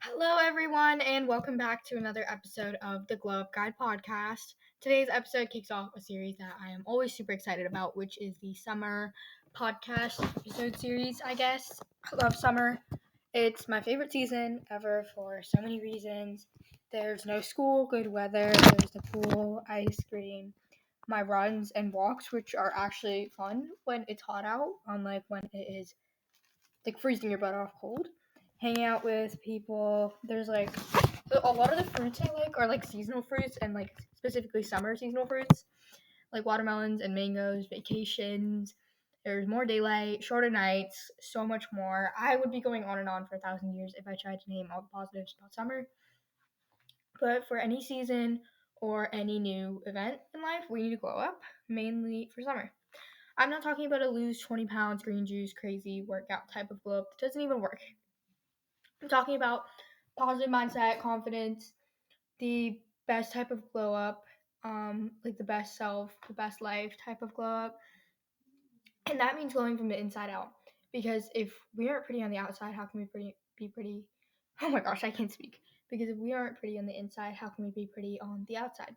Hello, everyone, and welcome back to another episode of the Glow Up Guide podcast. Today's episode kicks off a series that I am always super excited about, which is the summer podcast episode series, I guess. I love summer. It's my favorite season ever for so many reasons. There's no school, good weather, there's the pool, ice cream, my runs and walks, which are actually fun when it's hot out, unlike when it is like freezing your butt off cold. Hanging out with people. There's like a lot of the fruits I like are like seasonal fruits and like specifically summer seasonal fruits, like watermelons and mangoes, vacations. There's more daylight, shorter nights, so much more. I would be going on and on for 1,000 years if I tried to name all the positives about summer. But for any season or any new event in life, we need to glow up, mainly for summer. I'm not talking about a lose 20 pounds, green juice, crazy workout type of glow up that doesn't even work. I'm talking about positive mindset, confidence, the best type of glow up, like the best self, the best life type of glow up. And that means glowing from the inside out. Because if we aren't pretty on the outside, how can we be pretty? Oh my gosh, I can't speak. Because if we aren't pretty on the inside, how can we be pretty on the outside?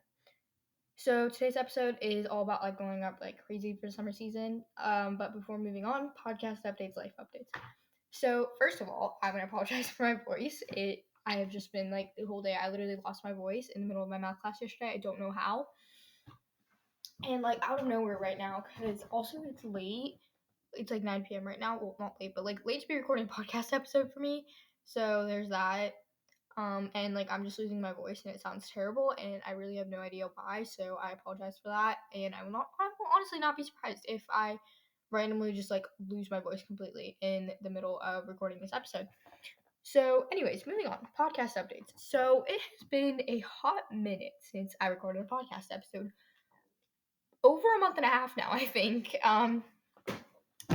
So today's episode is all about like going up like crazy for the summer season. But before moving on, podcast updates, life updates. So first of all, I'm gonna apologize for my voice. I have just been like the whole day. I literally lost my voice in the middle of my math class yesterday. I don't know how. And like out of nowhere right now, because also it's late. It's like 9 p.m. right now. Well, not late, but like late to be recording a podcast episode for me. So there's that. And like I'm just losing my voice and it sounds terrible and I really have no idea why, so I apologize for that. And I will honestly not be surprised if I randomly just like lose my voice completely in the middle of recording this episode. So, anyways, moving on, podcast updates. So it has been a hot minute since I recorded a podcast episode. Over a month and a half now, I think.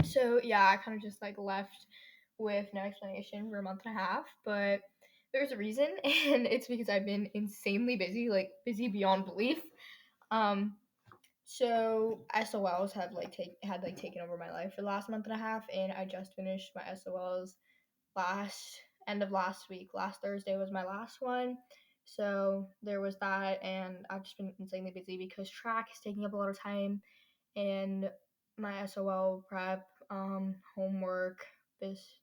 So yeah, I kind of just like left with no explanation for a month and a half, but there's a reason, and it's because I've been insanely busy, like busy beyond belief. Um, so SOLs have like taken over my life for the last month and a half, and I just finished my SOLs last end of last week. Last Thursday was my last one. So there was that, and I've just been insanely busy because track is taking up a lot of time, and my SOL prep, homework, this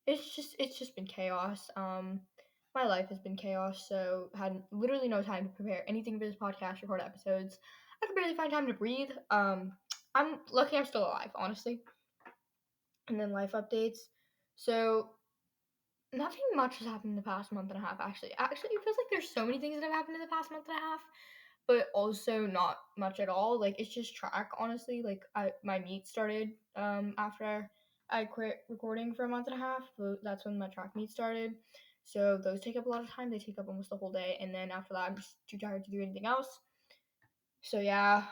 it's just been chaos. My life has been chaos, so had literally no time to prepare anything for this podcast, record episodes. I could barely find time to breathe. I'm lucky I'm still alive, honestly. And then life updates. So nothing much has happened in the past month and a half, actually. Actually, it feels like there's so many things that have happened in the past month and a half, but also not much at all. Like, it's just track, honestly. Like, my meet started after I quit recording for a month and a half. That's when my track meet started. So those take up a lot of time. They take up almost the whole day. And then after that, I'm just too tired to do anything else. So yeah,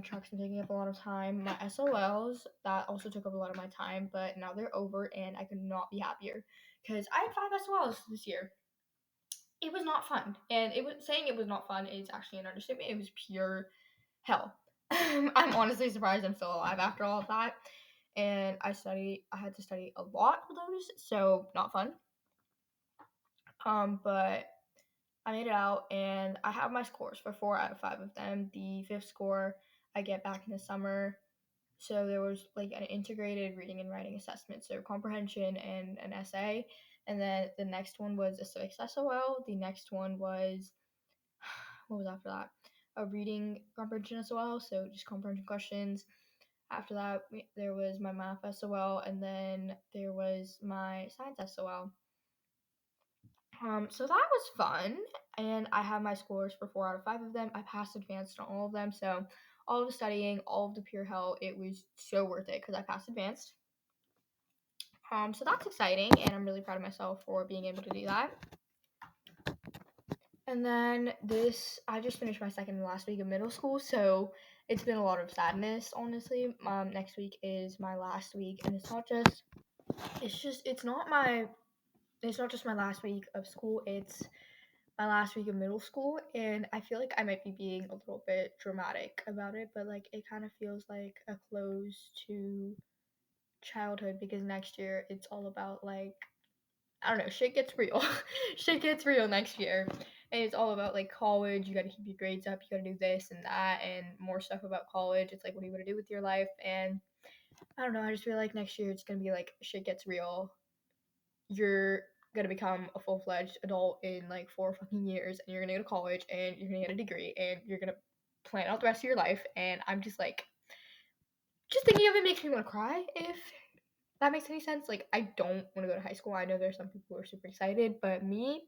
track's been taking up a lot of time. My SOLs, that also took up a lot of my time, but now they're over and I could not be happier because I had 5 SOLs this year. It was not fun, and it was saying it was not fun is actually an understatement. It was pure hell. I'm honestly surprised I'm still alive after all of that. And I had to study a lot for those, so not fun. But I made it out, and I have my scores for 4 out of 5 of them. The fifth score I get back in the summer. So there was like an integrated reading and writing assessment, so comprehension and an essay. And then the next one was a civics SOL. The next one was, what was after that? A reading comprehension SOL, so just comprehension questions. After that, there was my math SOL, and then there was my science SOL. So that was fun, and I have my scores for 4 out of 5 of them. I passed advanced on all of them, so all of the studying, all of the pure hell, it was so worth it because I passed advanced. So that's exciting, and I'm really proud of myself for being able to do that. And then I just finished my second and last week of middle school, so it's been a lot of sadness, honestly. Next week is my last week, and it's not just my last week of school. It's my last week of middle school, and I feel like I might be being a little bit dramatic about it, but like it kind of feels like a close to childhood because next year it's all about like I don't know, shit gets real. Shit gets real next year. And it's all about like college. You got to keep your grades up. You got to do this and that and more stuff about college. It's like, what are you going to do with your life? And I don't know. I just feel like next year it's going to be like shit gets real. You're going to become a full fledged adult in like 4 fucking years and you're going to go to college and you're going to get a degree and you're going to plan out the rest of your life. And I'm just like, just thinking of it makes me want to cry if that makes any sense. Like, I don't want to go to high school. I know there's some people who are super excited, but me,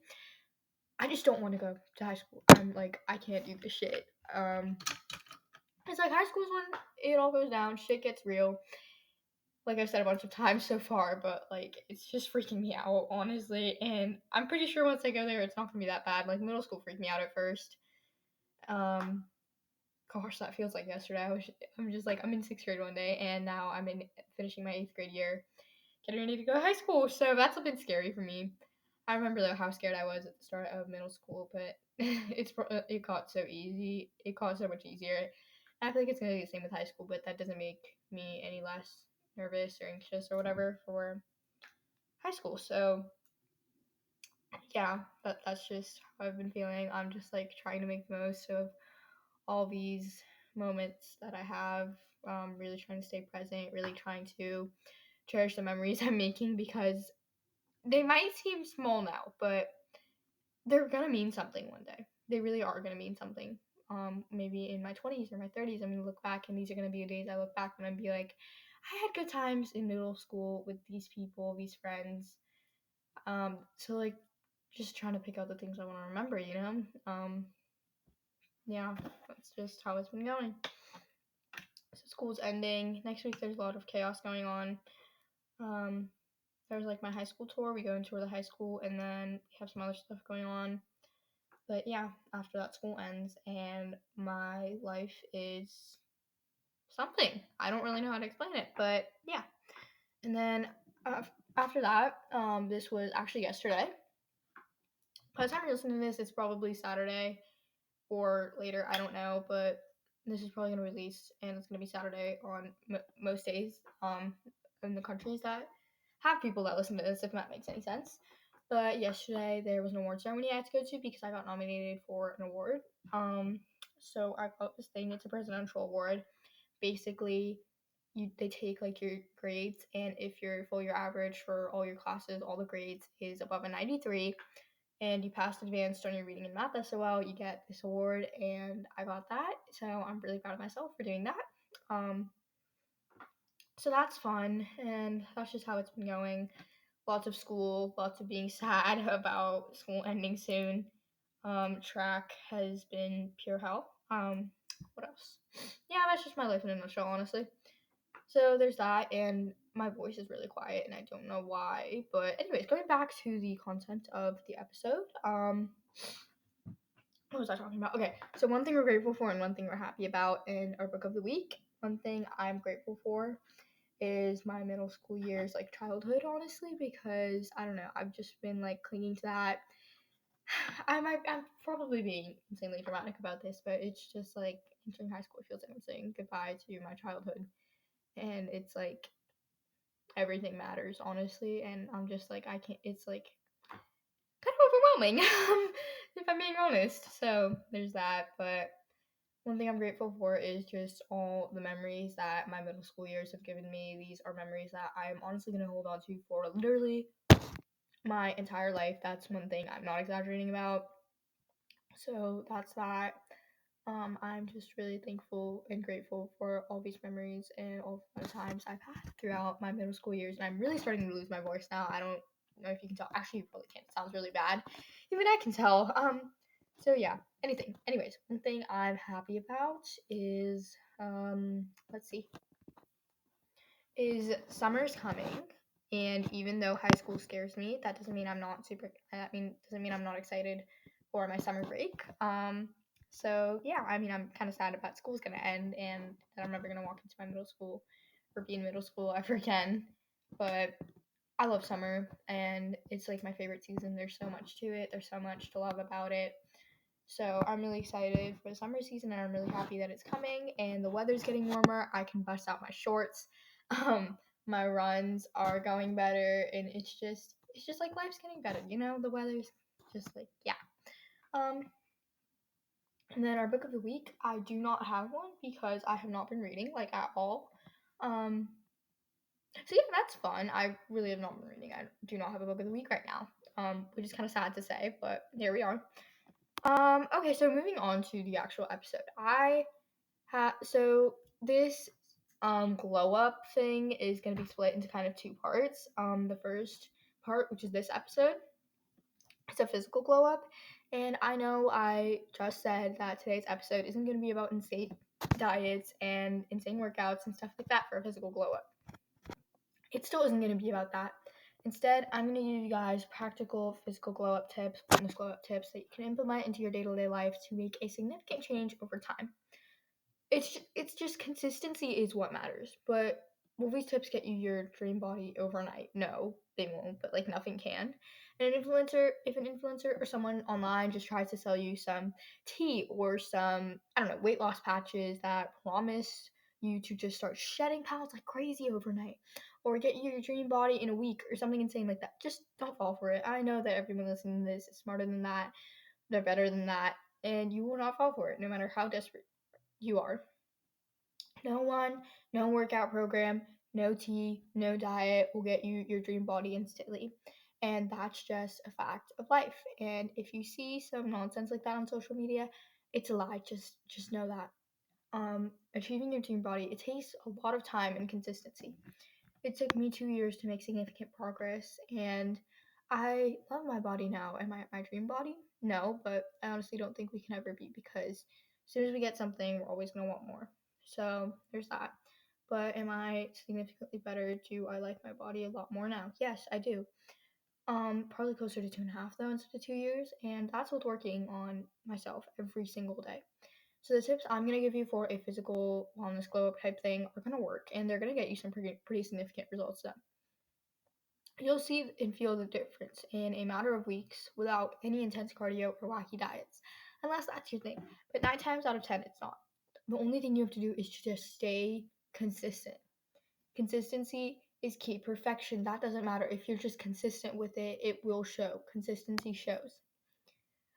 I just don't want to go to high school. I'm like, I can't do this shit. It's like high school is when it all goes down, shit gets real. Like I've said a bunch of times so far, but like it's just freaking me out, honestly. And I'm pretty sure once I go there, it's not gonna be that bad. Like middle school freaked me out at first. Gosh, that feels like yesterday. I'm just like I'm in sixth grade one day, and now I'm in finishing my eighth grade year, getting ready to go to high school. So that's a bit scary for me. I remember though how scared I was at the start of middle school, but it got so easy. It got so much easier. I feel like it's gonna be the same with high school, but that doesn't make me any less nervous or anxious or whatever for high school. So yeah, that's just how I've been feeling. I'm just like trying to make the most of all these moments that I have. Really trying to stay present. Really trying to cherish the memories I'm making because they might seem small now, but they're gonna mean something one day. They really are gonna mean something. Maybe in my 20s or my 30s, I'm gonna look back, and these are gonna be the days I look back and I'm be like, I had good times in middle school with these people, these friends. So like, just trying to pick out the things I want to remember, you know. Yeah, that's just how it's been going. So school's ending next week. There's a lot of chaos going on. Um, there's like my high school tour. We go and tour the high school, and then we have some other stuff going on. But yeah, after that, school ends, and my life is something. I don't really know how to explain it, but yeah. And then after that, this was actually yesterday. By the time you're listening to this, it's probably Saturday or later. I don't know, but this is probably going to release, and it's going to be Saturday on most days. In the countries that have people that listen to this, if that makes any sense. But yesterday there was an award ceremony I had to go to because I got nominated for an award. So I got this thing. It's a presidential award. Basically, they take like your grades, and if your full year average for all your classes, all the grades is above a 93, and you passed advanced on your reading and math SOL, you get this award, and I got that. So I'm really proud of myself for doing that. So that's fun, and that's just how it's been going. Lots of school, lots of being sad about school ending soon. Track has been pure hell. What else? Yeah, that's just my life in a nutshell, honestly. So there's that, and my voice is really quiet, and I don't know why. But anyways, going back to the content of the episode. What was I talking about? Okay, so one thing we're grateful for and one thing we're happy about in our book of the week. One thing I'm grateful for is my middle school years, like childhood, honestly, because I don't know, I've just been like clinging to that. I'm probably being insanely dramatic about this, but it's just like entering high school feels like I'm saying goodbye to my childhood, and it's like everything matters, honestly, and I'm just like I can't. It's like kind of overwhelming, if I'm being honest. So there's that, but one thing I'm grateful for is just all the memories that my middle school years have given me. These are memories that I'm honestly going to hold on to for literally my entire life. That's one thing I'm not exaggerating about. So that's that. I'm just really thankful and grateful for all these memories and all the times I've had throughout my middle school years. And I'm really starting to lose my voice now. I don't know if you can tell. Actually, you probably can't. It sounds really bad. Even I can tell. So yeah. Anyways, one thing I'm happy about is let's see, is summer's coming. And even though high school scares me, that doesn't mean I'm not super. Doesn't mean I'm not excited for my summer break. So yeah, I mean, I'm kind of sad about school's gonna end and that I'm never gonna walk into my middle school or be in middle school ever again. But I love summer, and it's like my favorite season. There's so much to it. There's so much to love about it. So I'm really excited for the summer season, and I'm really happy that it's coming and the weather's getting warmer. I can bust out my shorts. My runs are going better, and it's just like life's getting better, you know, the weather's just like, yeah. And then our book of the week, I do not have one because I have not been reading like at all. So yeah, that's fun. I really have not been reading. I do not have a book of the week right now, which is kind of sad to say, but here we are. Okay, so moving on to the actual episode. So this glow up thing is going to be split into kind of two parts. The first part, which is this episode, it's a physical glow up, and I know I just said that today's episode isn't going to be about insane diets and insane workouts and stuff like that for a physical glow up. It still isn't going to be about that. Instead, I'm going to give you guys practical physical glow up tips, fitness glow up tips that you can implement into your day-to-day life to make a significant change over time. It's just consistency is what matters. But will these tips get you your dream body overnight? No, they won't, but like nothing can. And if an influencer or someone online just tries to sell you some tea or some, I don't know, weight loss patches that promise you to just start shedding pounds like crazy overnight or get you your dream body in a week or something insane like that, just don't fall for it. I know that everyone listening to this is smarter than that, they're better than that, and you will not fall for it no matter how desperate you are. No workout program, no tea, no diet will get you your dream body instantly. And that's just a fact of life. And if you see some nonsense like that on social media, it's a lie. Just know that. Achieving your dream body, it takes a lot of time and consistency. It took me 2 years to make significant progress, and I love my body now. Am I at my dream body? No, but I honestly don't think we can ever be because as soon as we get something, we're always going to want more. So there's that. But am I significantly better? Do I like my body a lot more now? Yes, I do. Probably closer to 2.5 though instead of 2 years, and that's with working on myself every single day. So the tips I'm gonna give you for a physical wellness glow up type thing are gonna work, and they're gonna get you some pretty significant results done. You'll see and feel the difference in a matter of weeks without any intense cardio or wacky diets, unless that's your thing. But 9 times out of 10, it's not. The only thing you have to do is to just stay consistent. Consistency is key. Perfection, that doesn't matter. If you're just consistent with it, it will show. Consistency shows.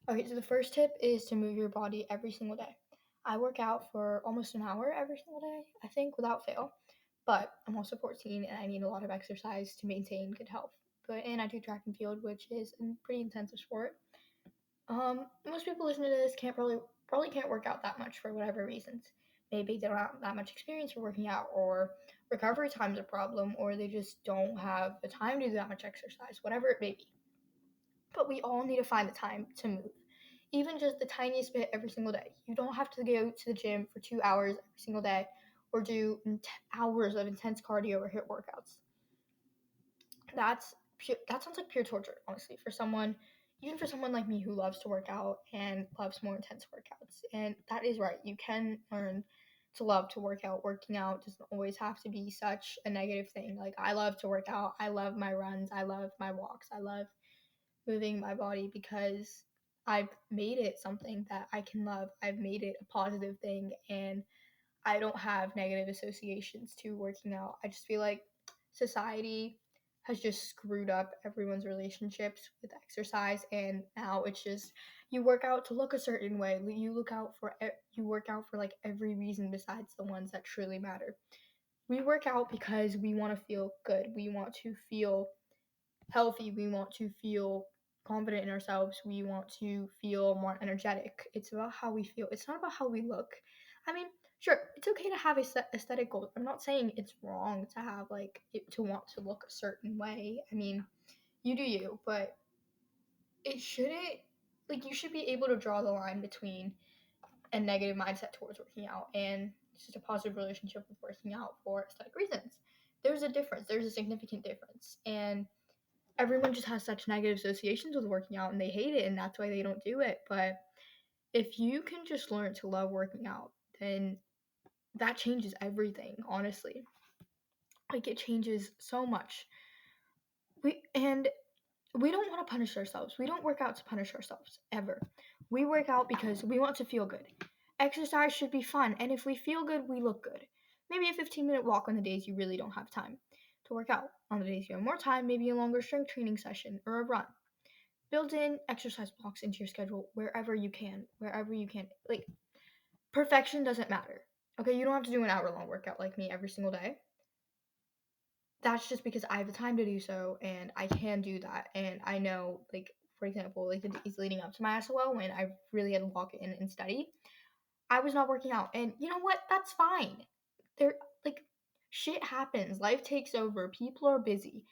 Okay, so the first tip is to move your body every single day. I work out for almost an hour every single day, I think, without fail. But I'm also 14 and I need a lot of exercise to maintain good health. And I do track and field, which is a pretty intensive sport. Most people listening to this probably can't work out that much for whatever reasons. Maybe they don't have that much experience for working out, or recovery time's a problem, or they just don't have the time to do that much exercise, whatever it may be. But we all need to find the time to move, even just the tiniest bit every single day. You don't have to go to the gym for 2 hours every single day or do hours of intense cardio or HIIT workouts. That sounds like pure torture, honestly, even for someone like me who loves to work out and loves more intense workouts. And that is right. You can learn to love to work out. Working out doesn't always have to be such a negative thing. Like, I love to work out. I love my runs. I love my walks. I love moving my body because I've made it something that I can love. I've made it a positive thing, and I don't have negative associations to working out. I just feel like society has just screwed up everyone's relationships with exercise, and now it's just you work out to look a certain way. You work out for like every reason besides the ones that truly matter. We work out because we want to feel good. We want to feel healthy. We want to feel confident in ourselves. We want to feel more energetic. It's about how we feel. It's not about how we look. I mean, sure, it's okay to have aesthetic goals. I'm not saying it's wrong to have to want to look a certain way. I mean, you do you, but it shouldn't you should be able to draw the line between a negative mindset towards working out and just a positive relationship with working out for aesthetic reasons. There's a difference. There's a significant difference. And everyone just has such negative associations with working out and they hate it and that's why they don't do it. But if you can just learn to love working out, then that changes everything, honestly. It changes so much. We don't want to punish ourselves. We don't work out to punish ourselves, ever. We work out because we want to feel good. Exercise should be fun, and if we feel good, we look good. Maybe a 15-minute walk on the days you really don't have time. to work out. On the days you have more time, maybe a longer strength training session or a run. Build in exercise blocks into your schedule wherever you can. Like, perfection doesn't matter. Okay, you don't have to do an hour-long workout like me every single day. That's just because I have the time to do so, and I can do that. And I know, like, for example, like the days leading up to my SOL when I really had to lock in and study, I was not working out. And you know what? That's fine. Like, shit happens. Life takes over. People are busy.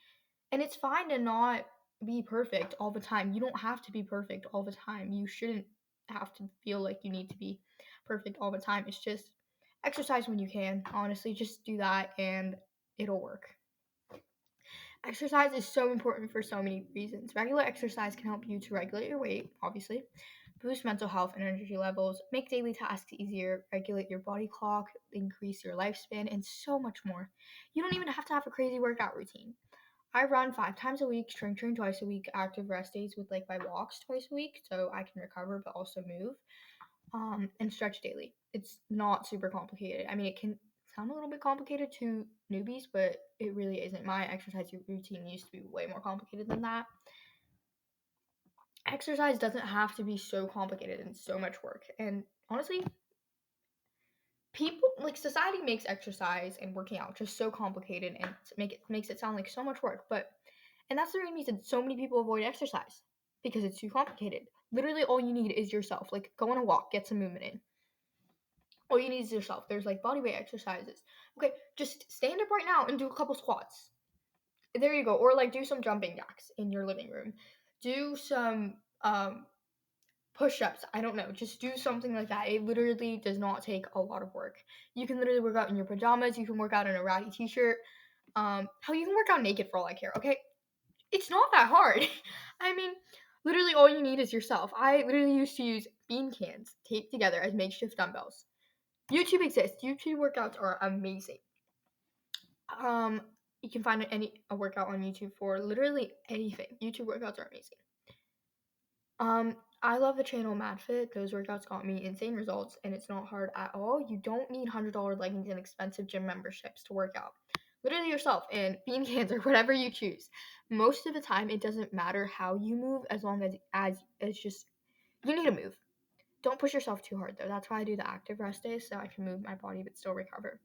And it's fine to not be perfect all the time. You don't have to be perfect all the time. You shouldn't have to feel like you need to be perfect all the time. It's just exercise when you can. Honestly, just do that and it'll work. Exercise is so important for so many reasons. Regular exercise can help you to regulate your weight, obviously, boost mental health and energy levels, make daily tasks easier, regulate your body clock, increase your lifespan, and so much more. You don't even have to have a crazy workout routine. I run 5 times a week, strength train twice a week, active rest days with like my walks twice a week, so I can recover but also move, and stretch daily. It's not super complicated. I mean, it can sound a little bit complicated to newbies, but it really isn't. My exercise routine used to be way more complicated than that. Exercise doesn't have to be so complicated and so much work. And honestly, people like society makes exercise and working out just so complicated and makes it sound like so much work. And that's the reason so many people avoid exercise because it's too complicated. Literally, all you need is yourself. Like, go on a walk, get some movement in. All you need is yourself. There's like body weight exercises. Okay, just stand up right now and do a couple squats. There you go. Or like do some jumping jacks in your living room. Do some push-ups. I don't know. Just do something like that. It literally does not take a lot of work. You can literally work out in your pajamas. You can work out in a ratty t-shirt. Hell, you can work out naked for all I care. Okay, it's not that hard. I mean, literally all you need is yourself. I literally used to use bean cans taped together as makeshift dumbbells. YouTube exists. YouTube workouts are amazing. You can find a workout on YouTube for literally anything. YouTube workouts are amazing. I love the channel MadFit. Those workouts got me insane results, and it's not hard at all. You don't need $100 leggings and expensive gym memberships to work out. Literally yourself and bean cans or whatever you choose. Most of the time, it doesn't matter how you move as long as it's just you need to move. Don't push yourself too hard though. That's why I do the active rest days so I can move my body but still recover.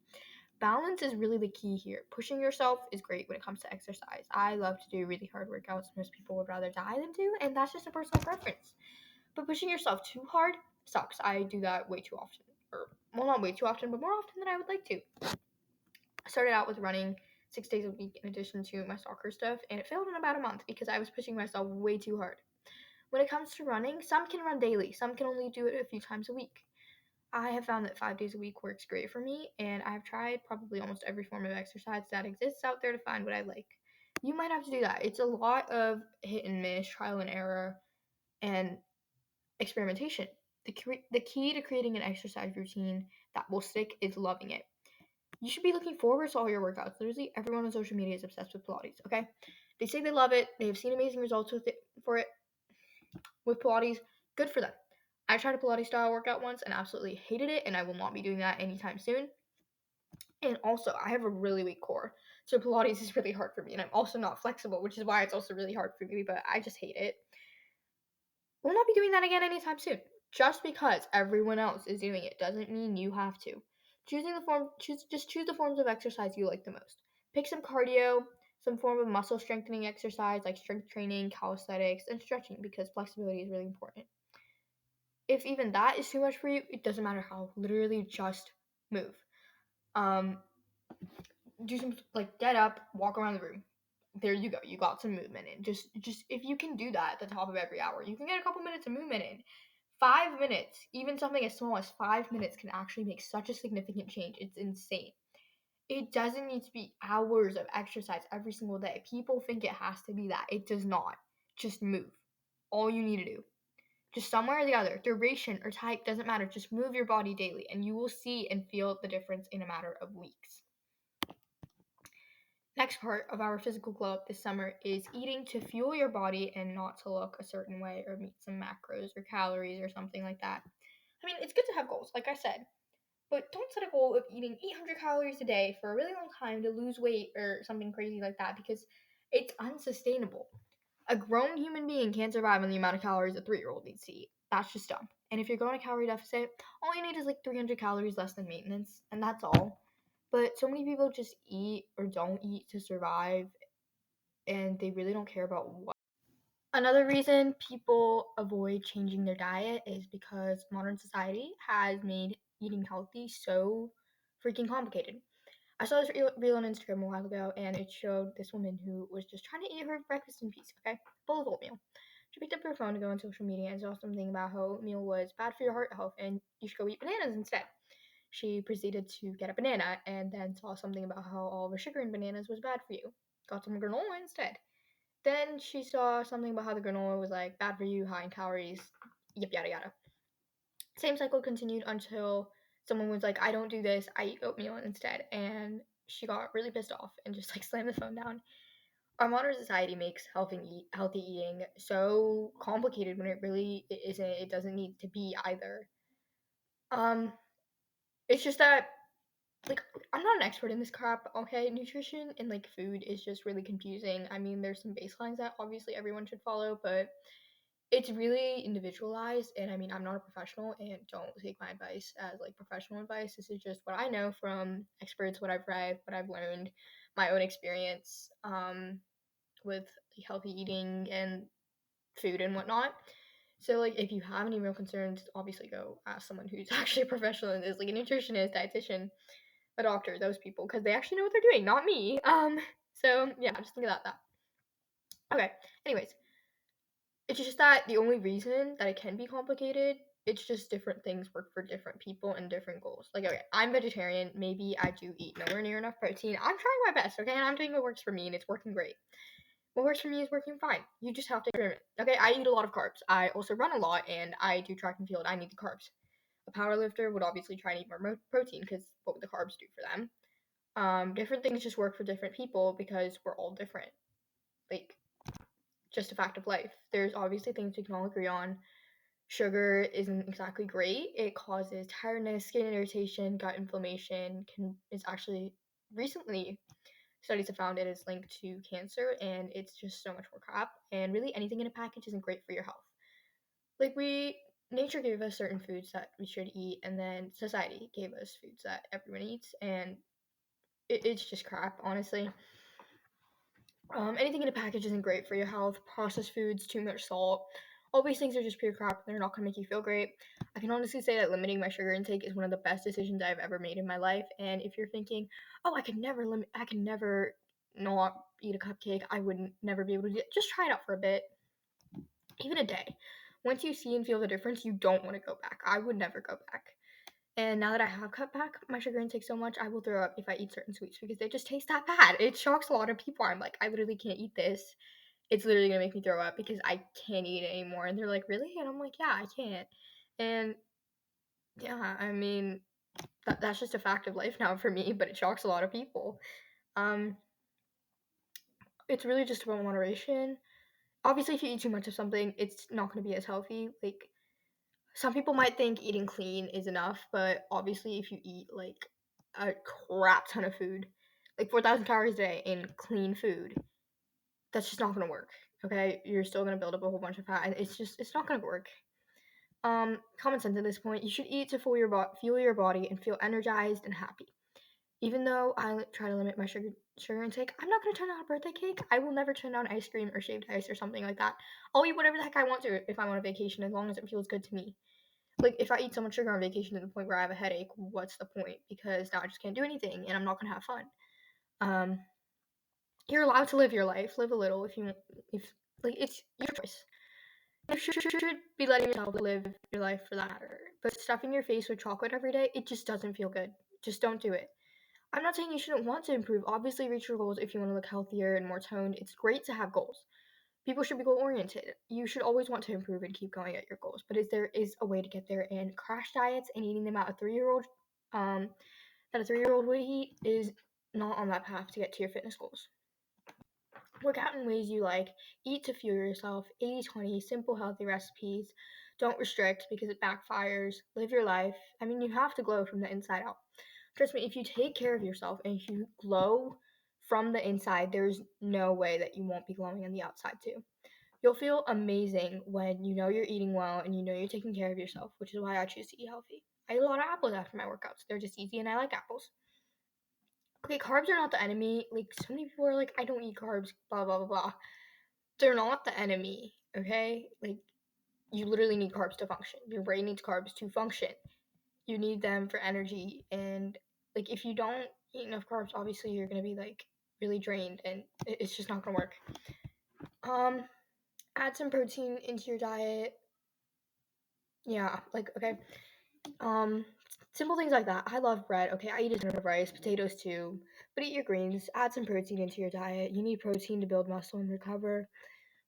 Balance is really the key here. Pushing yourself is great when it comes to exercise. I love to do really hard workouts. Most people would rather die than do, and that's just a personal preference. But pushing yourself too hard sucks. I do that way too often. Or, well, not way too often, but more often than I would like to. I started out with running 6 days a week in addition to my soccer stuff, and it failed in about a month because I was pushing myself way too hard. When it comes to running, some can run daily, some can only do it a few times a week. I have found that 5 days a week works great for me, and I've tried probably almost every form of exercise that exists out there to find what I like. You might have to do that. It's a lot of hit and miss, trial and error, and experimentation. The key to creating an exercise routine that will stick is loving it. You should be looking forward to all your workouts. Literally, everyone on social media is obsessed with Pilates, okay? They say they love it. They have seen amazing results with Pilates. Good for them. I tried a Pilates style workout once and absolutely hated it, and I will not be doing that anytime soon. And also, I have a really weak core, so Pilates is really hard for me, and I'm also not flexible, which is why it's also really hard for me, but I just hate it. We'll not be doing that again anytime soon. Just because everyone else is doing it doesn't mean you have to. Choose the forms of exercise you like the most. Pick some cardio, some form of muscle strengthening exercise like strength training, calisthenics, and stretching because flexibility is really important. If even that is too much for you, it doesn't matter how. Literally just move. Do some like get up, walk around the room. There you go. You got some movement in. Just if you can do that at the top of every hour, you can get a couple minutes of movement in. 5 minutes, even something as small as 5 minutes can actually make such a significant change. It's insane. It doesn't need to be hours of exercise every single day. People think it has to be that. It does not. Just move. All you need to do. Just somewhere or the other. Duration or type doesn't matter. Just move your body daily and you will see and feel the difference in a matter of weeks. Next part of our physical glow up this summer is eating to fuel your body and not to look a certain way or meet some macros or calories or something like that. I mean, it's good to have goals, like I said, but don't set a goal of eating 800 calories a day for a really long time to lose weight or something crazy like that, because it's unsustainable. A grown human being can't survive on the amount of calories a 3-year-old needs to eat. That's just dumb. And if you're going a calorie deficit, all you need is like 300 calories less than maintenance, and that's all. But so many people just eat or don't eat to survive, and they really don't care about what. Another reason people avoid changing their diet is because modern society has made eating healthy so freaking complicated. I saw this reel on Instagram a while ago, and it showed this woman who was just trying to eat her breakfast in peace, okay? Bowl of oatmeal. She picked up her phone to go on social media and saw something about how oatmeal was bad for your heart health and you should go eat bananas instead. She proceeded to get a banana and then saw something about how all the sugar in bananas was bad for you. Got some granola instead. Then she saw something about how the granola was like bad for you, high in calories, yada yada. Same cycle continued until someone was like, I don't do this, I eat oatmeal instead. And she got really pissed off and just like slammed the phone down. Our modern society makes healthy eating so complicated when it really isn't. It doesn't need to be either. Um, it's just that, like, I'm not an expert in this crap, okay? Nutrition and like food is just really confusing. I mean, there's some baselines that obviously everyone should follow, but it's really individualized. And I mean, I'm not a professional, and don't take my advice as like professional advice. This is just what I know from experts, what I've read, what I've learned, my own experience with healthy eating and food and whatnot. So like, if you have any real concerns, obviously go ask someone who's actually a professional in this, like a nutritionist, dietitian, a doctor, those people, because they actually know what they're doing, not me. So yeah, just think about that. Okay. Anyways, it's just that the only reason that it can be complicated, it's just different things work for different people and different goals. Like, okay, I'm vegetarian. Maybe I do eat nowhere near enough protein. I'm trying my best, okay? And I'm doing what works for me, and it's working great. What works for me is working fine. You just have to experiment. Okay, I eat a lot of carbs. I also run a lot, and I do track and field. I need the carbs. A powerlifter would obviously try and eat more protein, because what would the carbs do for them? Different things just work for different people because we're all different. Like, just a fact of life. There's obviously things we can all agree on. Sugar isn't exactly great. It causes tiredness, skin irritation, gut inflammation. Is actually recently studies have found it is linked to cancer, and it's just so much more crap. And really, anything in a package isn't great for your health. Like, nature gave us certain foods that we should eat, and then society gave us foods that everyone eats, and it's just crap, honestly. Anything in a package isn't great for your health. Processed foods, too much salt. All these things are just pure crap. They're not going to make you feel great. I can honestly say that limiting my sugar intake is one of the best decisions I've ever made in my life. And if you're thinking, oh, I can never not eat a cupcake, I wouldn't never be able to do it, just try it out for a bit. Even a day. Once you see and feel the difference, you don't want to go back. I would never go back. And now that I have cut back my sugar intake so much, I will throw up if I eat certain sweets because they just taste that bad. It shocks a lot of people. I'm like, I literally can't eat this. It's literally gonna make me throw up because I can't eat it anymore. And they're like, really? And I'm like, yeah, I can't. And yeah, I mean, that's just a fact of life now for me, but it shocks a lot of people. Um, it's really just about moderation. Obviously, if you eat too much of something, it's not gonna be as healthy. Like, some people might think eating clean is enough, but obviously, if you eat like a crap ton of food, like 4,000 calories a day in clean food, that's just not gonna work. Okay, you're still gonna build up a whole bunch of fat, and it's not gonna work. Common sense at this point. You should eat to fuel your body and feel energized and happy. Even though I try to limit my sugar intake, I'm not gonna turn down a birthday cake. I will never turn down ice cream or shaved ice or something like that. I'll eat whatever the heck I want to if I'm on a vacation, as long as it feels good to me. Like, if I eat so much sugar on vacation to the point where I have a headache, what's the point? Because now I just can't do anything, and I'm not gonna have fun. Um, you're allowed to live your life, live a little if you want, if like it's your choice. You should be letting yourself live your life for that matter. But stuffing your face with chocolate every day, it just doesn't feel good. Just don't do it. I'm not saying you shouldn't want to improve. Obviously, reach your goals if you want to look healthier and more toned. It's great to have goals. People should be goal oriented. You should always want to improve and keep going at your goals. But there is a way to get there, and crash diets and eating them out a 3-year-old that a 3-year-old would eat is not on that path to get to your fitness goals. Work out in ways you like. Eat to fuel yourself. 80/20, simple, healthy recipes. Don't restrict because it backfires. Live your life. I mean, you have to glow from the inside out. Trust me, if you take care of yourself and if you glow from the inside, there's no way that you won't be glowing on the outside too. You'll feel amazing when you know you're eating well and you know you're taking care of yourself, which is why I choose to eat healthy. I eat a lot of apples after my workouts. They're just easy and I like apples. Okay, carbs are not the enemy. Like, so many people are like, I don't eat carbs, blah, blah, blah, blah. They're not the enemy, okay? Like, you literally need carbs to function. Your brain needs carbs to function. You need them for energy. And, like, if you don't eat enough carbs, obviously you're going to be, like, really drained and it's just not going to work. Add some protein into your diet. Yeah, like, okay. Simple things like that. I love bread. Okay, I eat a ton of rice, potatoes too. But eat your greens. Add some protein into your diet. You need protein to build muscle and recover.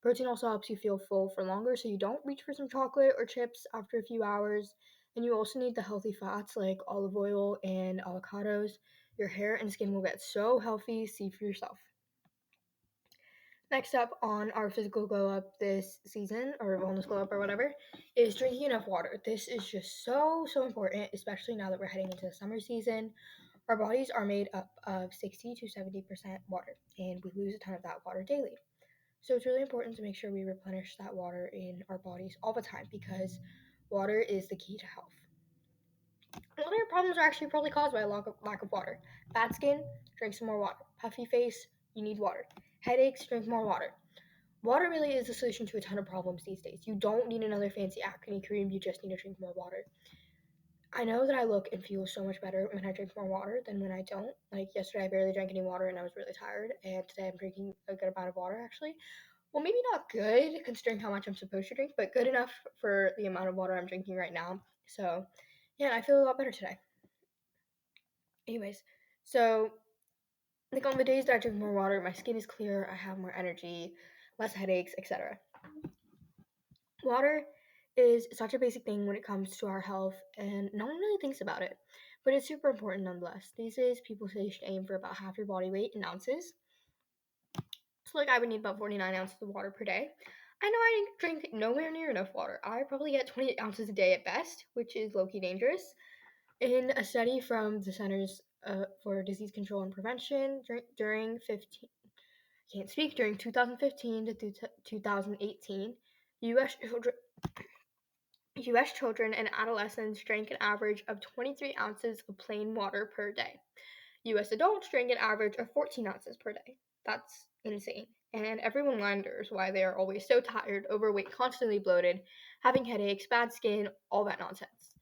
Protein also helps you feel full for longer, so you don't reach for some chocolate or chips after a few hours. And you also need the healthy fats like olive oil and avocados. Your hair and skin will get so healthy. See for yourself. Next up on our physical glow up this season, or wellness glow up, or whatever, is drinking enough water. This is just so important, especially now that we're heading into the summer season. Our bodies are made up of 60 to 70% water, and we lose a ton of that water daily. So it's really important to make sure we replenish that water in our bodies all the time because water is the key to health. A lot of your problems are actually probably caused by a lack of water. Bad skin, drink some more water. Puffy face, you need water. Headaches, drink more water. Water really is the solution to a ton of problems these days. You don't need another fancy acne cream, you just need to drink more water. I know that I look and feel so much better when I drink more water than when I don't. Like yesterday, I barely drank any water and I was really tired, and today I'm drinking a good amount of water actually. Well, maybe not good considering how much I'm supposed to drink, but good enough for the amount of water I'm drinking right now. So, yeah, I feel a lot better today. Anyways, so like on the days that I drink more water, my skin is clear, I have more energy, less headaches, etc. Water is such a basic thing when it comes to our health, and no one really thinks about it, but it's super important nonetheless. These days, people say you should aim for about half your body weight in ounces. So, like, I would need about 49 ounces of water per day. I know I drink nowhere near enough water. I probably get 28 ounces a day at best, which is low-key dangerous. In a study from the Centers for Disease Control and Prevention during 2015 to 2018, U.S. children and adolescents drank an average of 23 ounces of plain water per day. U.S. adults drank an average of 14 ounces per day. That's insane. And everyone wonders why they are always so tired, overweight, constantly bloated, having headaches, bad skin, all that nonsense.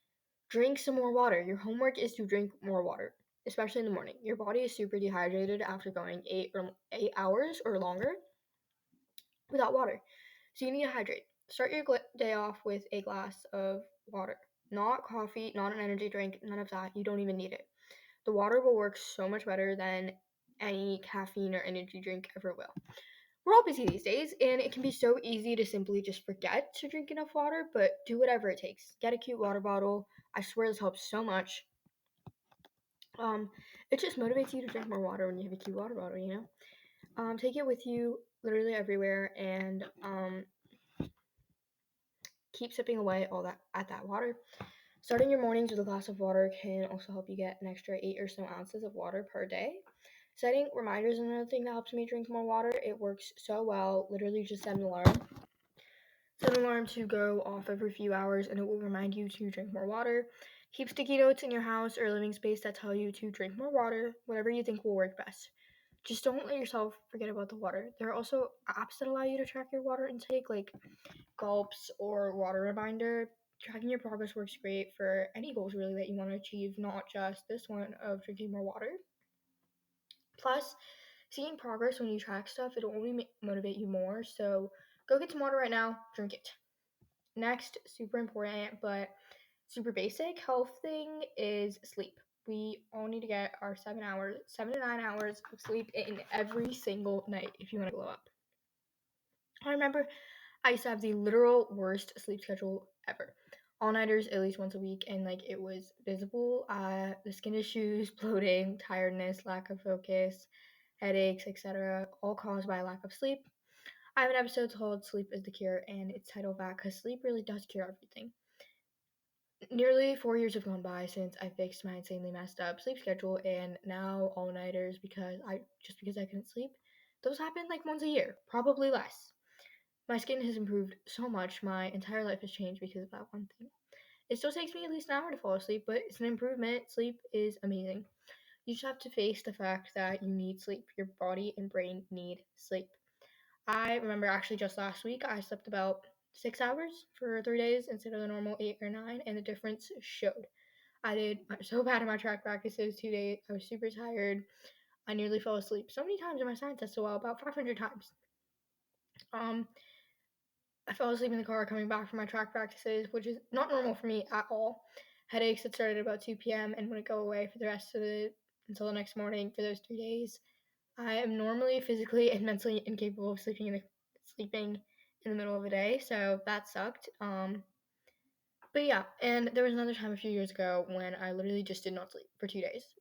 Drink some more water. Your homework is to drink more water, especially in the morning. Your body is super dehydrated after going 8 hours or longer without water. So you need to hydrate. Start your day off with a glass of water. Not coffee, not an energy drink, none of that. You don't even need it. The water will work so much better than any caffeine or energy drink ever will. We're all busy these days, and it can be so easy to simply just forget to drink enough water, but do whatever it takes. Get a cute water bottle. I swear this helps so much. It just motivates you to drink more water when you have a cute water bottle, you know? Take it with you literally everywhere and keep sipping away all that at that water. Starting your mornings with a glass of water can also help you get an extra 8 or so ounces of water per day. Setting reminders is another thing that helps me drink more water. It works so well. Literally just set an alarm. Set an alarm to go off every few hours and it will remind you to drink more water. Keep sticky notes in your house or living space that tell you to drink more water, whatever you think will work best. Just don't let yourself forget about the water. There are also apps that allow you to track your water intake, like Gulps or Water Reminder. Tracking your progress works great for any goals really that you want to achieve, not just this one of drinking more water. Plus, seeing progress when you track stuff, it'll only motivate you more. So go get some water right now, drink it. Next, super important but super basic health thing is sleep. We all need to get our 7 to 9 hours of sleep in every single night if you want to glow up. I remember I used to have the literal worst sleep schedule ever. All-nighters at least once a week, and like it was visible. The skin issues, bloating, tiredness, lack of focus. headaches, etc., all caused by lack of sleep. I have an episode called Sleep is the Cure, and it's titled that because sleep really does cure everything. Nearly 4 years have gone by since I fixed my insanely messed up sleep schedule, and now all-nighters because I couldn't sleep. Those happen like once a year, probably less. My skin has improved so much, my entire life has changed because of that one thing. It still takes me at least an hour to fall asleep, but it's an improvement. Sleep is amazing. You just have to face the fact that you need sleep. Your body and brain need sleep. I remember actually just last week I slept about 6 hours for 3 days instead of the normal 8 or 9, and the difference showed. I did so bad in my track practices 2 days. I was super tired. I nearly fell asleep so many times in my science test, well, about 500 times. I fell asleep in the car coming back from my track practices, which is not normal for me at all. Headaches that started at about 2 p.m. and wouldn't go away for the rest of until the next morning for those 3 days. I am normally physically and mentally incapable of sleeping in the middle of the day, so that sucked. But yeah, and there was another time a few years ago when I literally just did not sleep for 2 days.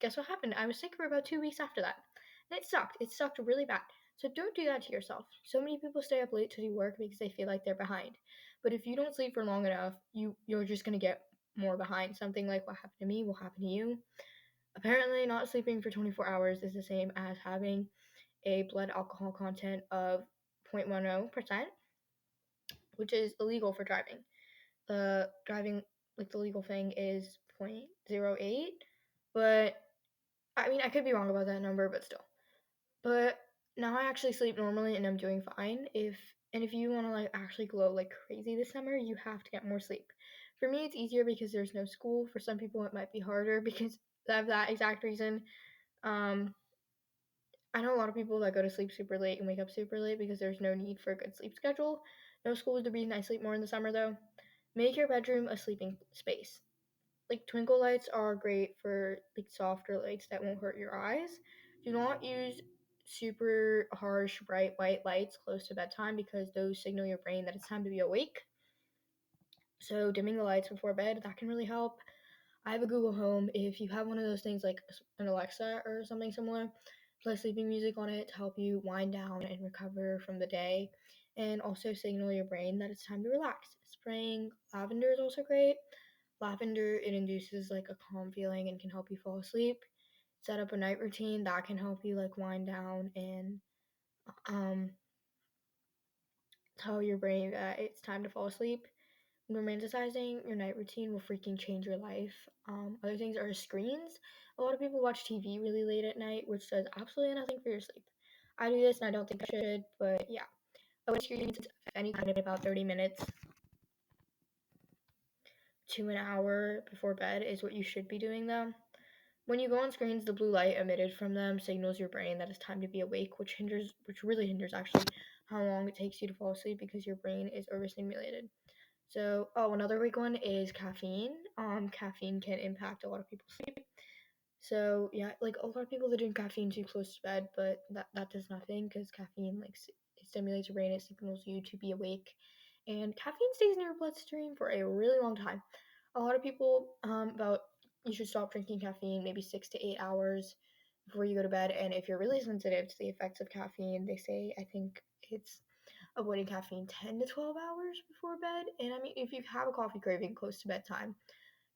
Guess what happened? I was sick for about 2 weeks after that, and it sucked. It sucked really bad. So don't do that to yourself. So many people stay up late to do work because they feel like they're behind. But if you don't sleep for long enough, you're just gonna get more behind. Something like what happened to me will happen to you. Apparently, not sleeping for 24 hours is the same as having a blood alcohol content of 0.10%, which is illegal for driving. The driving, like the legal thing, is 0.08, but I mean, I could be wrong about that number, but still. But now I actually sleep normally and I'm doing fine. If you want to like actually glow like crazy this summer, you have to get more sleep. For me, it's easier because there's no school. For some people, it might be harder because of that exact reason. Um, I know a lot of people that go to sleep super late and wake up super late because there's no need for a good sleep schedule. No school is the reason I sleep more in the summer though. Make your bedroom a sleeping space. Like twinkle lights are great for like softer lights that won't hurt your eyes. Do not use super harsh bright white lights close to bedtime because those signal your brain that it's time to be awake. So dimming the lights before bed, that can really help. I have a Google Home. If you have one of those things like an Alexa or something similar, play sleeping music on it to help you wind down and recover from the day, and also signal your brain that it's time to relax. Spraying lavender is also great. Lavender, it induces like a calm feeling and can help you fall asleep. Set up a night routine that can help you like wind down and um, tell your brain that it's time to fall asleep. Romanticizing your night routine will freaking change your life. Other things are screens. A lot of people watch TV really late at night, which does absolutely nothing for your sleep. I do this and I don't think I should, but yeah. Avoid screens any time about 30 minutes to an hour before bed is what you should be doing though. When you go on screens, the blue light emitted from them signals your brain that it's time to be awake, which really hinders actually how long it takes you to fall asleep because your brain is overstimulated. So, another big one is caffeine. Caffeine can impact a lot of people's sleep. So, yeah, like a lot of people that drink caffeine too close to bed, but that does nothing because caffeine it stimulates your brain, it signals you to be awake, and caffeine stays in your bloodstream for a really long time. A lot of people about you should stop drinking caffeine maybe 6 to 8 hours before you go to bed, and if you're really sensitive to the effects of caffeine, they say I think it's avoiding caffeine 10 to 12 hours before bed. And I mean, if you have a coffee craving close to bedtime,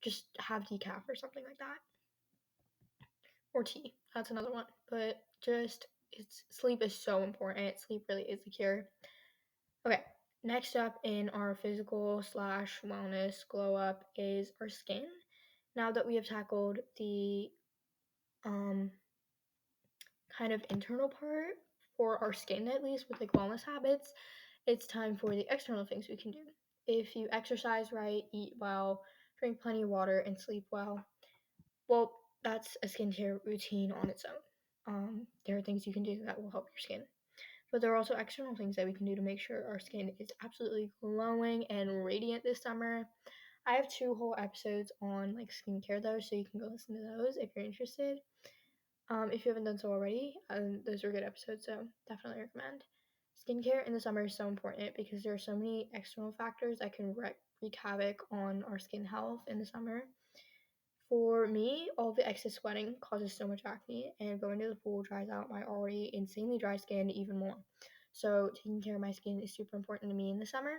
just have decaf or something like that. Or tea. That's another one. But just, sleep is so important. Sleep really is the cure. Okay, next up in our physical slash wellness glow up is our skin. Now that we have tackled the kind of internal part for our skin, at least with like wellness habits, it's time for the external things we can do. If you exercise right, eat well, drink plenty of water, and sleep well, that's a skincare routine on its own. There are things you can do that will help your skin. But there are also external things that we can do to make sure our skin is absolutely glowing and radiant this summer. I have 2 whole episodes on like skincare though, so you can go listen to those if you're interested. If you haven't done so already, those are good episodes, so definitely recommend. Skincare in the summer is so important because there are so many external factors that can wreak havoc on our skin health in the summer. For me, all the excess sweating causes so much acne, and going to the pool dries out my already insanely dry skin even more. So, taking care of my skin is super important to me in the summer.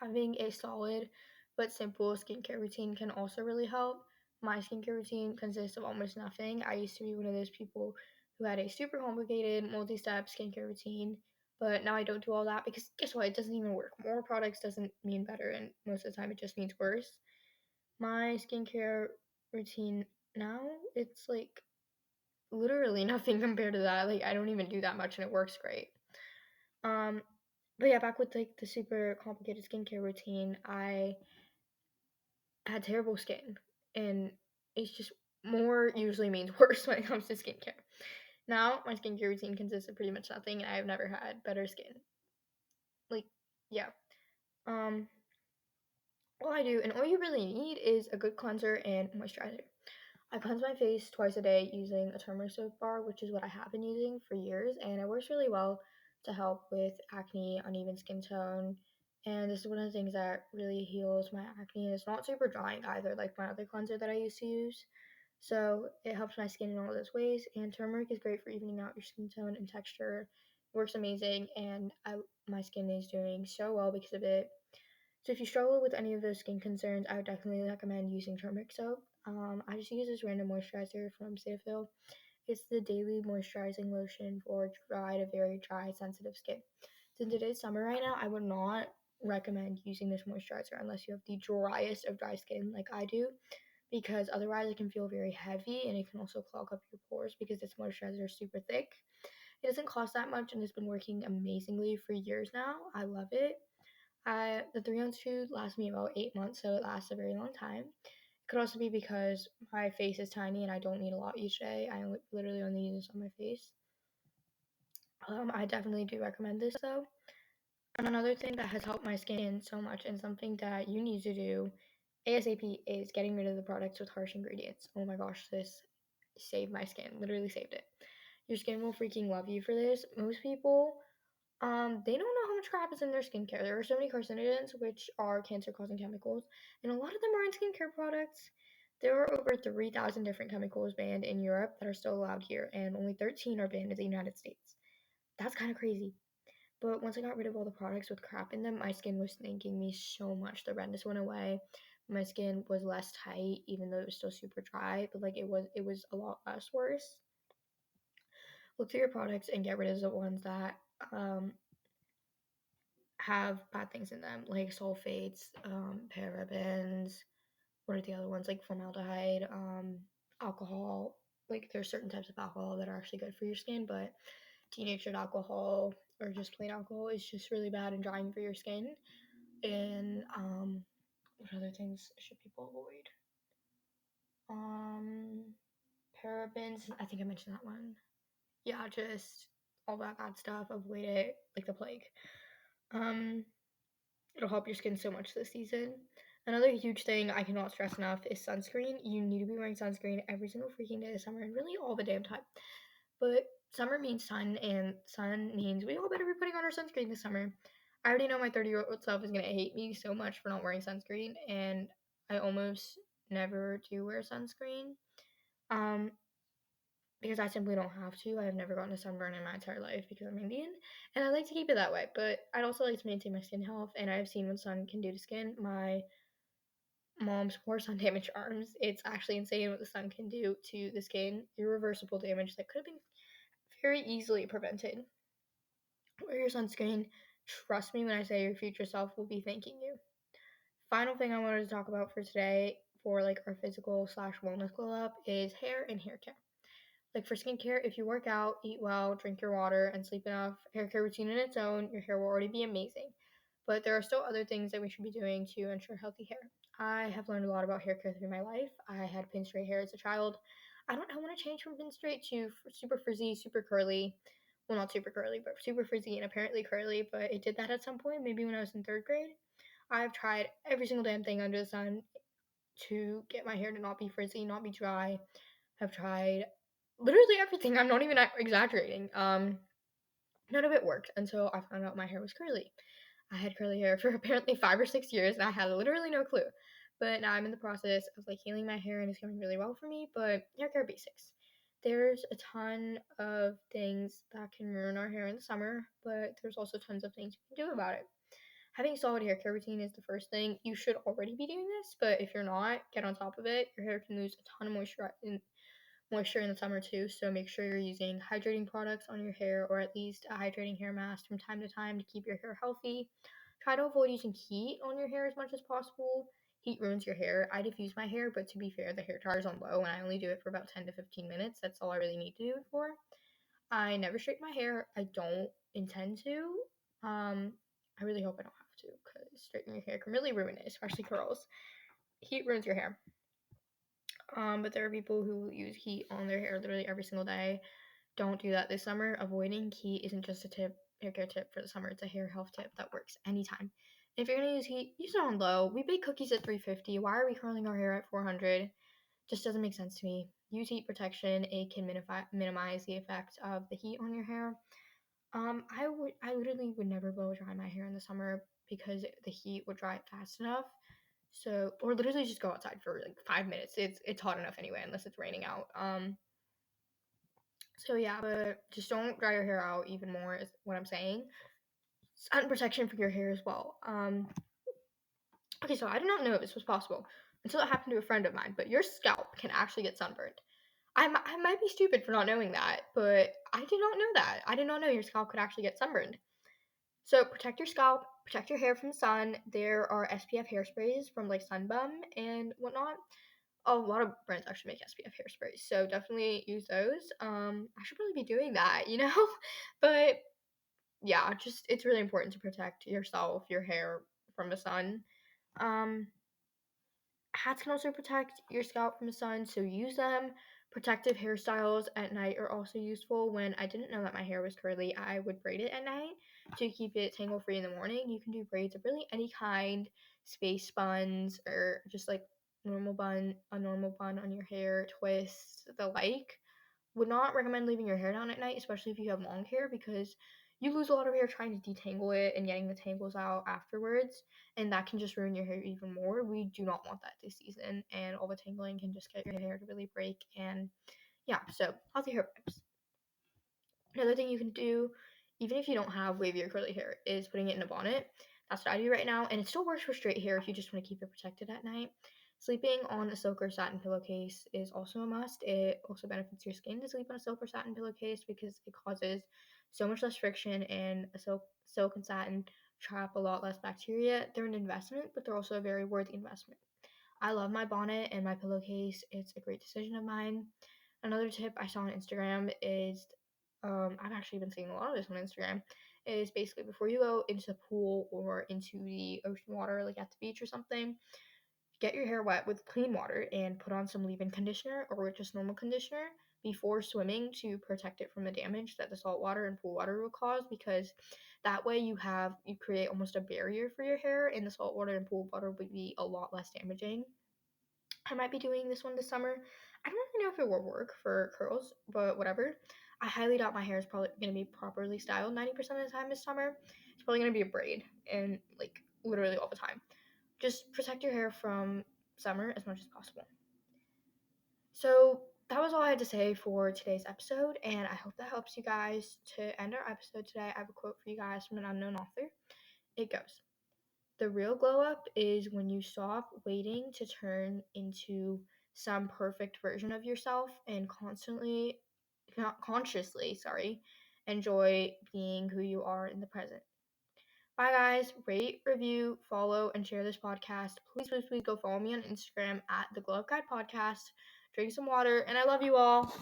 Having a solid but simple skincare routine can also really help. My skincare routine consists of almost nothing. I used to be one of those people who had a super complicated multi step skincare routine, but now I don't do all that because guess what? It doesn't even work. More products doesn't mean better, and most of the time it just means worse. My skincare routine now, it's like literally nothing compared to that. Like, I don't even do that much and it works great. Um, but yeah, back with like the super complicated skincare routine, I had terrible skin, and it's just more usually means worse when it comes to skincare. Now my skincare routine consists of pretty much nothing, and I have never had better skin. Like, yeah. Um, all I do, and all you really need is a good cleanser and moisturizer. I cleanse my face twice a day using a turmeric soap bar, which is what I have been using for years, and it works really well to help with acne, uneven skin tone. And this is one of the things that really heals my acne. And it's not super drying either, like my other cleanser that I used to use. So it helps my skin in all those ways. And turmeric is great for evening out your skin tone and texture. It works amazing, and my skin is doing so well because of it. So if you struggle with any of those skin concerns, I would definitely recommend using turmeric soap. I just use this random moisturizer from Cetaphil. It's the daily moisturizing lotion for dry to very dry, sensitive skin. Since it is summer right now, I would not recommend using this moisturizer unless you have the driest of dry skin like I do, because otherwise it can feel very heavy and it can also clog up your pores because this moisturizer is super thick. It doesn't cost that much and it's been working amazingly for years now. I love it. The 3-ounce tube lasts me about 8 months, so it lasts a very long time. It could also be because my face is tiny and I don't need a lot each day. I literally only use this on my face. I definitely do recommend this though. And another thing that has helped my skin so much, and something that you need to do ASAP, is getting rid of the products with harsh ingredients. Oh my gosh, this saved my skin. Literally saved it. Your skin will freaking love you for this. Most people they don't know how much crap is in their skincare. There are so many carcinogens, which are cancer-causing chemicals, and a lot of them are in skincare products. There are over 3,000 different chemicals banned in Europe that are still allowed here, and only 13 are banned in the United States. That's kind of crazy. But once I got rid of all the products with crap in them, my skin was thanking me so much. The redness went away. My skin was less tight, even though it was still super dry. But like it was a lot less worse. Look through your products and get rid of the ones that have bad things in them, like sulfates, parabens. What are the other ones? Like formaldehyde, alcohol. Like there's certain types of alcohol that are actually good for your skin, but denatured alcohol or just plain alcohol is just really bad and drying for your skin. And what other things should people avoid? Um, Parabens. I think I mentioned that one. Yeah, just all that bad stuff. Avoid it like the plague. Um, It'll help your skin so much this season. Another huge thing I cannot stress enough is sunscreen. You need to be wearing sunscreen every single freaking day this summer, and really all the damn time. But summer means sun, and sun means we all better be putting on our sunscreen this summer. I already know my 30-year-old self is going to hate me so much for not wearing sunscreen, and I almost never do wear sunscreen. Um, because I simply don't have to. I have never gotten a sunburn in my entire life because I'm Indian, and I like to keep it that way. But I'd also like to maintain my skin health, and I've seen what sun can do to skin. My mom's wore sun damaged arms. It's actually insane what the sun can do to the skin. Irreversible damage that could have been very easily prevented. Wear your sunscreen. Trust me when I say your future self will be thanking you. Final thing I wanted to talk about for today, for like our physical slash wellness glow up, is hair and hair care. Like for skincare, if you work out, eat well, drink your water, and sleep enough, hair care routine in its own, your hair will already be amazing. But there are still other things that we should be doing to ensure healthy hair. I have learned a lot about hair care through my life. I had pin straight hair as a child. I don't know, I want to change from pin straight to super frizzy, super curly. Well, not super curly, but super frizzy and apparently curly. But it did that at some point, maybe when I was in third grade. I've tried every single damn thing under the sun to get my hair to not be frizzy, not be dry. I've tried literally everything. I'm not even exaggerating. None of it worked until I found out my hair was curly. I had curly hair for apparently 5 or 6 years, and I had literally no clue. but now I'm in the process of like healing my hair and it's going really well for me. But hair care basics. There's a ton of things that can ruin our hair in the summer, but there's also tons of things you can do about it. Having a solid hair care routine is the first thing. You should already be doing this, but if you're not, get on top of it. Your hair can lose a ton of moisture in the summer too, so make sure you're using hydrating products on your hair or at least a hydrating hair mask from time to time to keep your hair healthy. Try to avoid using heat on your hair as much as possible. Heat ruins your hair. I diffuse my hair, but to be fair, the hair dryer's on low and I only do it for about 10 to 15 minutes. That's all I really need to do it for. I never straighten my hair. I don't intend to. I really hope I don't have to because straightening your hair can really ruin it, especially curls. Heat ruins your hair. But there are people who use heat on their hair literally every single day. Don't do that this summer. Avoiding heat isn't just a hair care tip for the summer. It's a hair health tip that works anytime. If you're gonna use heat, use it on low. We bake cookies at 350. Why are we curling our hair at 400? Just doesn't make sense to me. Use heat protection. It can minimize the effect of the heat on your hair. I literally would never blow dry my hair in the summer because the heat would dry it fast enough. So, or literally just go outside for like 5 minutes. It's hot enough anyway, unless it's raining out. So yeah, but just don't dry your hair out even more is what I'm saying. Sun protection for your hair as well. Okay, so I did not know this was possible until it happened to a friend of mine. But your scalp can actually get sunburned. I might be stupid for not knowing that, but I did not know that. I did not know your scalp could actually get sunburned. So protect your scalp, protect your hair from the sun. There are SPF hairsprays from like Sunbum and whatnot. A lot of brands actually make SPF hairsprays, so definitely use those. I should really be doing that, but yeah, just it's really important to protect yourself, your hair from the sun. Um, Hats can also protect your scalp from the sun, so use them. Protective hairstyles at night are also useful. When I didn't know that my hair was curly, I would braid it at night to keep it tangle free in the morning. You can do braids of really any kind, space buns, or just like a normal bun on your hair, twists, the like. Would not recommend leaving your hair down at night, especially if you have long hair, because you lose a lot of hair trying to detangle it and getting the tangles out afterwards, and that can just ruin your hair even more. We do not want that this season, and all the tangling can just get your hair to really break. And yeah, so healthy hair vibes. Another thing you can do, even if you don't have wavy or curly hair, is putting it in a bonnet. That's what I do right now, and it still works for straight hair if you just want to keep it protected at night. Sleeping on a silk or satin pillowcase is also a must. It also benefits your skin to sleep on a silk or satin pillowcase because it causes so much less friction, and a silk and satin trap a lot less bacteria. They're an investment, but they're also a very worthy investment. I love my bonnet and my pillowcase. It's a great decision of mine. Another tip I saw on Instagram is, I've actually been seeing a lot of this on Instagram, is basically before you go into the pool or into the ocean water, like at the beach or something, get your hair wet with clean water and put on some leave-in conditioner or just normal conditioner before swimming to protect it from the damage that the salt water and pool water will cause, because that way you create almost a barrier for your hair, and the salt water and pool water would be a lot less damaging. I might be doing this one this summer. I don't really know if it will work for curls, but whatever. I highly doubt my hair is probably going to be properly styled 90% of the time this summer. It's probably going to be a braid, and like literally all the time. Just protect your hair from summer as much as possible. So that was all I had to say for today's episode, and I hope that helps you guys. To end our episode today, I have a quote for you guys from an unknown author. It goes, "The real glow up is when you stop waiting to turn into some perfect version of yourself and consciously, enjoy being who you are in the present." Bye, guys. Rate, review, follow, and share this podcast. Please, please, please go follow me on Instagram at the Glow Up Guide Podcast. Drink some water, and I love you all.